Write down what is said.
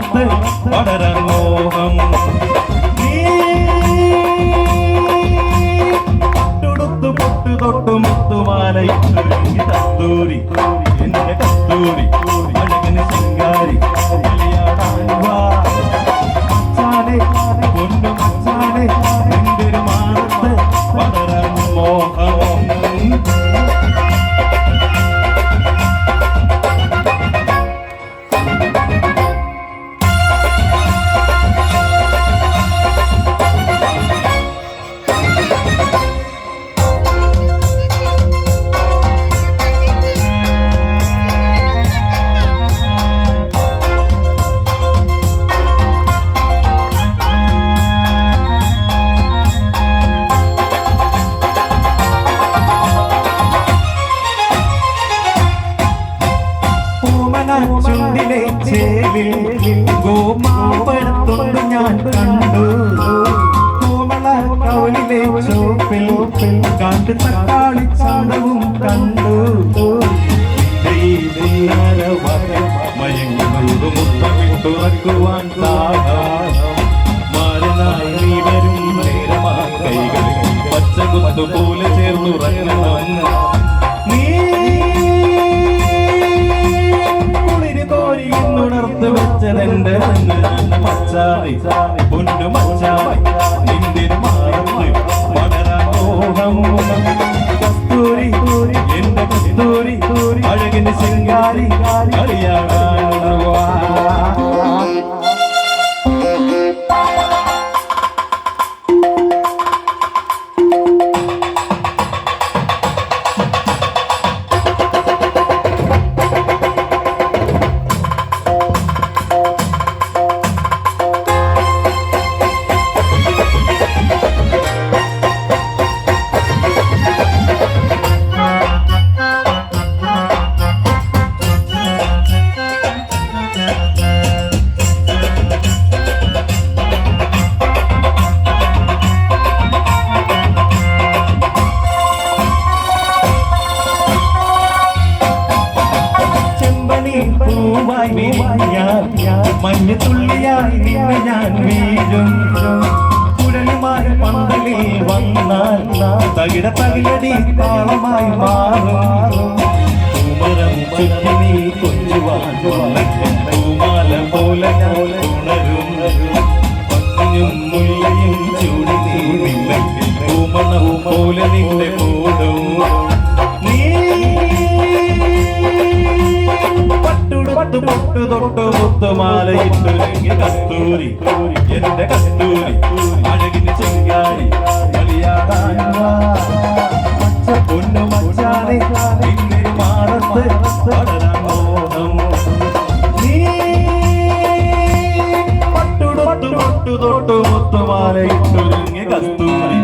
മാറത്ത് വളരാൻ മോഹം തൊട്ടു പൊട്ടു തൊട്ടു മുത്തുമാലയിട്ടു കസ്തൂരി എന്റെ കസ്തൂരി അഴകന് ശൃംഗാരി കളിയാടാൻ വാ മച്ചാനെ പൊന്നു മച്ചാനെ എന്റെ ഒരു മാറത്ത് വളരാൻ മോഹം ചുണ്ടിലെ ചേലിൽ ഗോമാപഴത്തൊണ്ട് ഞാൻ കണ്ടു കോമള കൗലിലെ ചോപ്പിൽ കണ്ട് തക്കാളി ചാണവും കണ്ടു മയങ്ങുന്നത് മുത്തമിട്ടുറക്കുവാൻ മാരനായി നീ വരും നേരമാ കൈകളിൽ പച്ചകുത്തു പോലെ ചേർന്നുറങ്ങണം ഉണർത്ത് വെച്ചതെന്റെ മച്ചാറി പൊന്നു മച്ചാറി നിന്റെ മാറത്ത് വളരാൻ മോഹം കസ്തൂരി എന്റെ കസ്തൂരി അഴകിന് ശൃംഗാരി കളിയാടാൻ മഞ്ഞത്തുള്ളിയായി നിന്നെ ഞാൻ വീഴും കുഴലുമായി പന്തലിൽ വന്നാൽ തകിട തകിലടി താളമായി മാറും കുമരം ചുറ്റി നീ കൊഞ്ചുവാൻ പൂമാല പോലെ ഉണരും പത്തിനും മുല്ലയും ചൂടി നീ നിന്നെ പൂമണവും പോലെ നിന്റെ കൂടും പട്ടു പൊട്ടു തൊട്ടു മുത്തുമാലയിട്ടു കസ്തൂരി എന്റെ കസ്തൂരി അഴകിന് ശൃംഗാരി കളിയാടാൻ പൊന്നു മച്ചാനെ നിന്നെ മാറത്ത് വളരാൻ മോഹം പട്ടു തൊട്ടു പൊട്ടു തൊട്ടു മുത്തുമാലയിട്ടു കസ്തൂരി